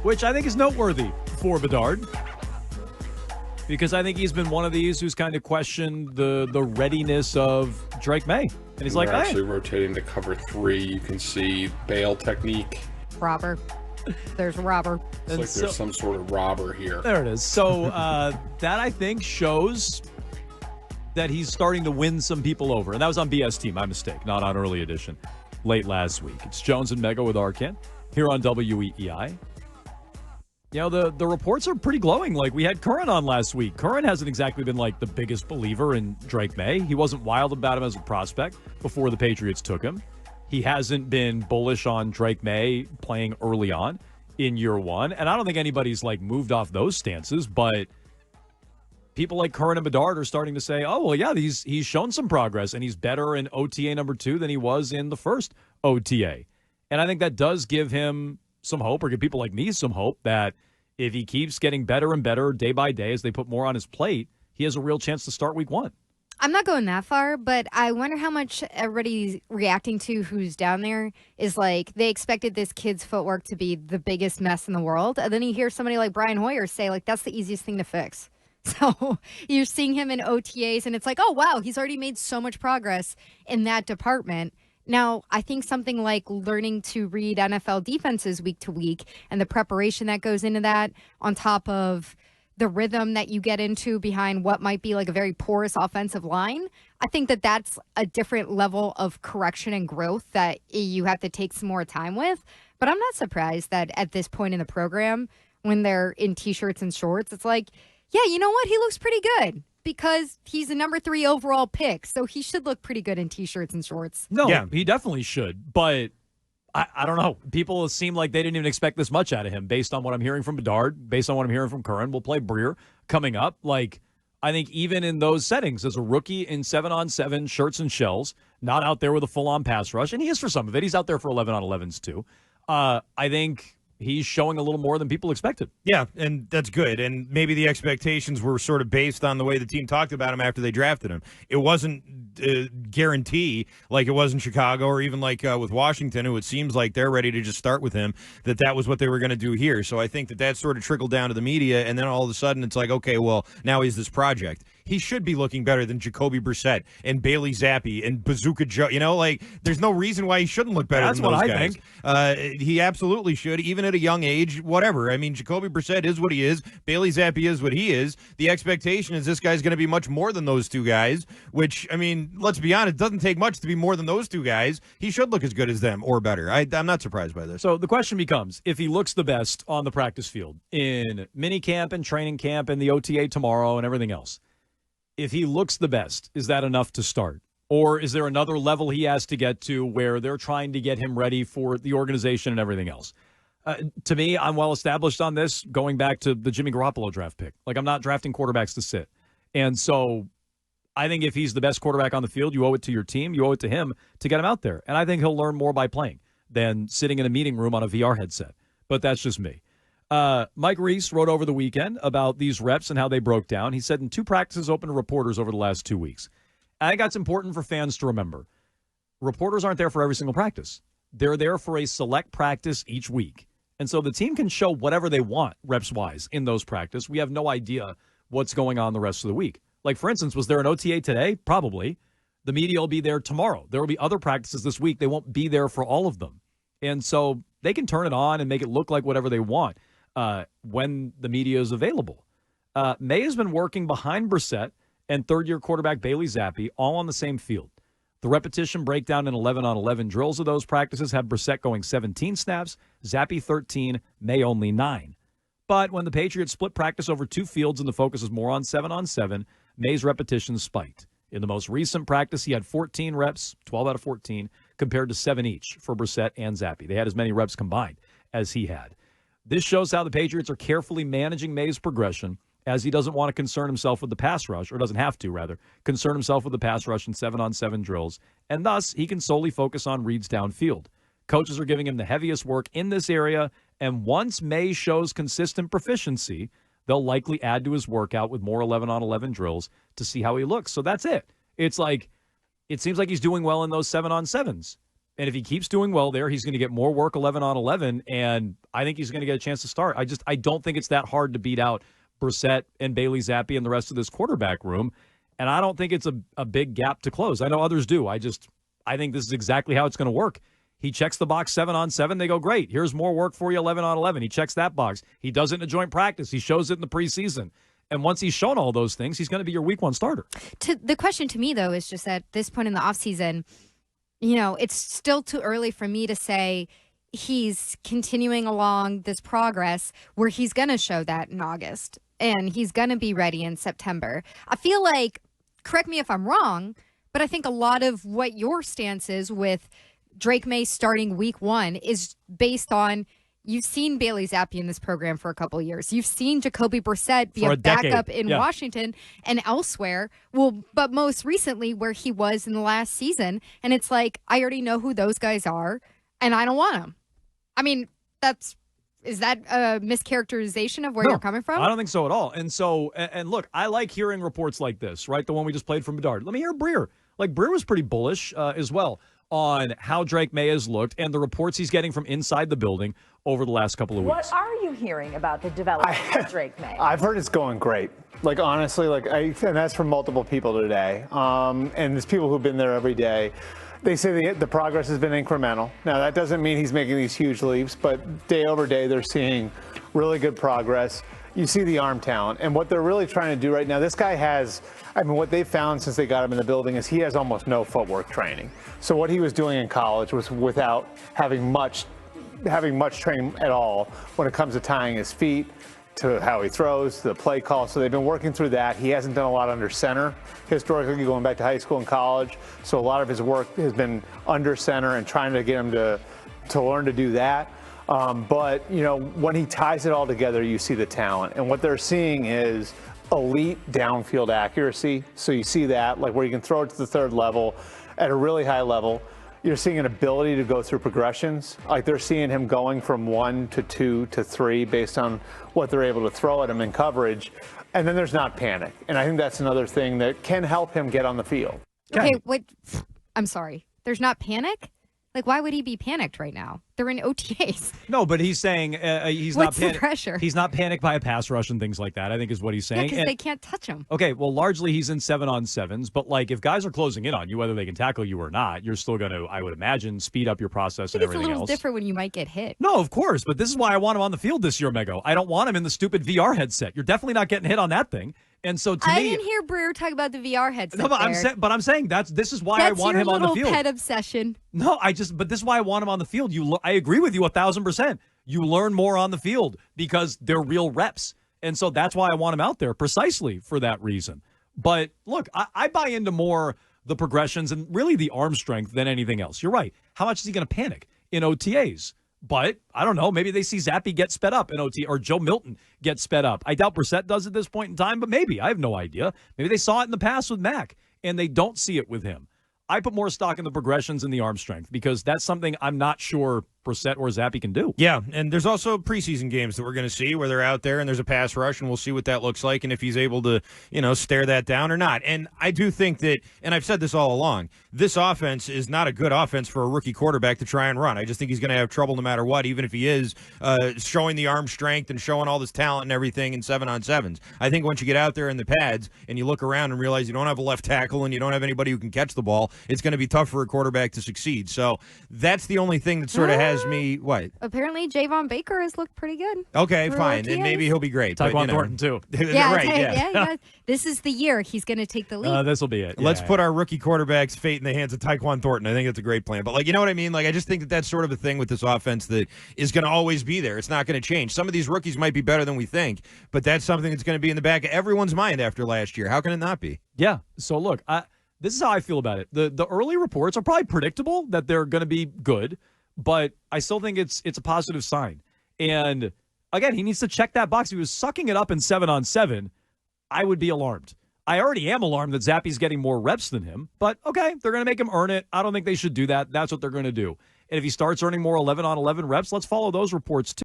which I think is noteworthy for Bedard. Because I think he's been one of these who's kind of questioned the readiness of Drake Maye. And he's like, they're actually rotating to cover 3. You can see bail technique. Robber. There's Robber. It's like there's some sort of robber here. There it is. So that, I think, shows that he's starting to win some people over. And that was on BST, my mistake, not on Early Edition, late last week. It's Jones and Mego with Arcan here on WEEI. You know, the reports are pretty glowing. Like, we had Curran on last week. Curran hasn't exactly been, like, the biggest believer in Drake Maye. He wasn't wild about him as a prospect before the Patriots took him. He hasn't been bullish on Drake Maye playing early on in year one. And I don't think anybody's, like, moved off those stances. But people like Curran and Bedard are starting to say, oh, well, yeah, he's shown some progress. And he's better in OTA number 2 than he was in the first OTA. And I think that does give him some hope, or give people like me some hope, that if he keeps getting better and better day by day as they put more on his plate, he has a real chance to start week 1. I'm not going that far, but I wonder how much everybody's reacting to who's down there is like they expected this kid's footwork to be the biggest mess in the world. And then you hear somebody like Brian Hoyer say, like, that's the easiest thing to fix. So you're seeing him in OTAs, and it's like, oh, wow, he's already made so much progress in that department. Now, I think something like learning to read NFL defenses week to week and the preparation that goes into that, on top of the rhythm that you get into behind what might be like a very porous offensive line, I think that that's a different level of correction and growth that you have to take some more time with. But I'm not surprised that at this point in the program, when they're in T-shirts and shorts, it's like, yeah, you know what? He looks pretty good. Because he's a number 3 overall pick, so he should look pretty good in T-shirts and shorts. No, yeah, he definitely should. But I don't know. People seem like they didn't even expect this much out of him based on what I'm hearing from Bedard, based on what I'm hearing from Curran. We'll play Breer coming up. Like, I think even in those settings, as a rookie in 7-on-7 shirts and shells, not out there with a full-on pass rush, and he is for some of it. He's out there for 11-on-11s too. I think he's showing a little more than people expected. Yeah, and that's good. And maybe the expectations were sort of based on the way the team talked about him after they drafted him. It wasn't guarantee like it was in Chicago, or even like with Washington, who it seems like they're ready to just start with him, that was what they were going to do here. So I think that sort of trickled down to the media, and then all of a sudden it's like, okay, well, now he's this project. He should be looking better than Jacoby Brissett and Bailey Zappi and Bazooka Joe. You know, like, there's no reason why he shouldn't look better than those guys. That's what I think. He absolutely should, even at a young age, whatever. I mean, Jacoby Brissett is what he is. Bailey Zappi is what he is. The expectation is this guy's going to be much more than those two guys, which, I mean, let's be honest, it doesn't take much to be more than those two guys. He should look as good as them or better. I'm not surprised by this. So the question becomes, if he looks the best on the practice field in mini camp and training camp and the OTA tomorrow and everything else, if he looks the best, is that enough to start? Or is there another level he has to get to where they're trying to get him ready for the organization and everything else? To me, I'm well established on this, going back to the Jimmy Garoppolo draft pick. Like, I'm not drafting quarterbacks to sit. And so I think if he's the best quarterback on the field, you owe it to your team, you owe it to him to get him out there. And I think he'll learn more by playing than sitting in a meeting room on a VR headset. But that's just me. Mike Reese wrote over the weekend about these reps and how they broke down. He said in 2 practices open to reporters over the last 2 weeks. I think that's important for fans to remember. Reporters aren't there for every single practice. They're there for a select practice each week. And so the team can show whatever they want reps-wise in those practices. We have no idea what's going on the rest of the week. Like, for instance, was there an OTA today? Probably. The media will be there tomorrow. There will be other practices this week. They won't be there for all of them. And so they can turn it on and make it look like whatever they want when the media is available. Maye has been working behind Brissett and third-year quarterback Bailey Zappi all on the same field. The repetition breakdown in 11-on-11 drills of those practices have Brissett going 17 snaps, Zappi 13, Maye only 9. But when the Patriots split practice over 2 fields and the focus is more on 7-on-7, Maye's repetitions spiked. In the most recent practice, he had 14 reps, 12 out of 14, compared to 7 each for Brissett and Zappi. They had as many reps combined as he had. This shows how the Patriots are carefully managing Maye's progression, as he doesn't want to concern himself with the pass rush, or doesn't have to, rather, concern himself with the pass rush in 7-on-7 drills, and thus he can solely focus on reads downfield. Coaches are giving him the heaviest work in this area, and once Maye shows consistent proficiency, they'll likely add to his workout with more 11-on-11 drills to see how he looks. So that's it. It's like, it seems like he's doing well in those 7-on-7s. And if he keeps doing well there, he's going to get more work 11 on 11, and I think he's going to get a chance to start. I don't think it's that hard to beat out Brissett and Bailey Zappi and the rest of this quarterback room, and I don't think it's a big gap to close. I know others do. I think this is exactly how it's going to work. He checks the box 7 on 7. They go, great. Here's more work for you 11 on 11. He checks that box. He does it in a joint practice. He shows it in the preseason. And once he's shown all those things, he's going to be your week 1 starter. The question to me, though, is just at this point in the offseason, it's still too early for me to say he's continuing along this progress where he's going to show that in August and he's going to be ready in September. I feel like, correct me if I'm wrong, but I think a lot of what your stance is with Drake Maye starting week 1 is based on you've seen Bailey Zappi in this program for a couple of years. You've seen Jacoby Brissett be a backup in Washington and elsewhere. Well, but most recently where he was in the last season. And it's like, I already know who those guys are, and I don't want them. I mean, is that a mischaracterization of where you're coming from? I don't think so at all. And look, I like hearing reports like this, right? The one we just played from Bedard. Let me hear Breer. Like, Breer was pretty bullish as well on how Drake Maye has looked and the reports he's getting from inside the building over the last couple of weeks. What are you hearing about the development of Drake Maye? I've heard it's going great. Like, honestly, and that's from multiple people today. And there's people who've been there every day. They say the progress has been incremental. Now, that doesn't mean he's making these huge leaps, but day over day, they're seeing really good progress. You see the arm talent. And what they're really trying to do right now, this guy has, what they've found since they got him in the building is he has almost no footwork training. So what he was doing in college was without having much training at all when it comes to tying his feet, to how he throws, to the play call. So they've been working through that. He hasn't done a lot under center historically, going back to high school and college. So a lot of his work has been under center and trying to get him to learn to do that. But, when he ties it all together, you see the talent. And what they're seeing is elite downfield accuracy. So you see that, like where you can throw it to the third level at a really high level. You're seeing an ability to go through progressions. Like they're seeing him going from 1 to 2 to 3 based on what they're able to throw at him in coverage. And then there's not panic. And I think that's another thing that can help him get on the field. Okay, I'm sorry. There's not panic? Like, why would he be panicked right now? They're in OTAs. No, but he's saying he's What's not the pressure? He's not panicked by a pass rush and things like that, I think is what he's saying. Yeah, because they can't touch him. Okay, well, largely he's in 7 on 7s, but like if guys are closing in on you, whether they can tackle you or not, you're still going to, I would imagine, speed up your process and everything else. It's a little different when you might get hit. No, of course, but this is why I want him on the field this year, Mego. I don't want him in the stupid VR headset. You're definitely not getting hit on that thing. And so to me, I didn't hear Breer talk about the VR headset. No, but I'm saying this is why that's I want him on the field. That's your little pet obsession. No, but this is why I want him on the field. I agree with you 1,000%. You learn more on the field because they're real reps. And so that's why I want him out there, precisely for that reason. But look, I buy into more the progressions and really the arm strength than anything else. You're right. How much is he going to panic in OTAs? But I don't know. Maybe they see Zappi get sped up in OT or Joe Milton get sped up. I doubt Brissett does at this point in time, but maybe. I have no idea. Maybe they saw it in the past with Mac, and they don't see it with him. I put more stock in the progressions and the arm strength because that's something I'm not sure Brissett or Zappi can do. Yeah, and there's also preseason games that we're going to see where they're out there and there's a pass rush, and we'll see what that looks like and if he's able to, stare that down or not. And I do think that, and I've said this all along, this offense is not a good offense for a rookie quarterback to try and run. I just think he's going to have trouble no matter what, even if he is showing the arm strength and showing all this talent and everything in 7 on 7s. I think once you get out there in the pads and you look around and realize you don't have a left tackle and you don't have anybody who can catch the ball, it's going to be tough for a quarterback to succeed. So that's the only thing that sort of has me, what? Apparently, Javon Baker has looked pretty good. Okay, fine. And maybe he'll be great. Taekwon Thornton, too. Yeah, right, yeah. This is the year he's going to take the lead. This will be it. Let's put our rookie quarterback's fate in the hands of Taekwon Thornton. I think that's a great plan. But, you know what I mean? I just think that that's sort of a thing with this offense that is going to always be there. It's not going to change. Some of these rookies might be better than we think, but that's something that's going to be in the back of everyone's mind after last year. How can it not be? Yeah. So, look, this is how I feel about it. The early reports are probably predictable that they're going to be good, but I still think it's a positive sign. And, again, he needs to check that box. If he was sucking it up in 7 on 7, I would be alarmed. I already am alarmed that Zappi's getting more reps than him, but okay, they're going to make him earn it. I don't think they should do that. That's what they're going to do. And if he starts earning more 11 on 11 reps, let's follow those reports too.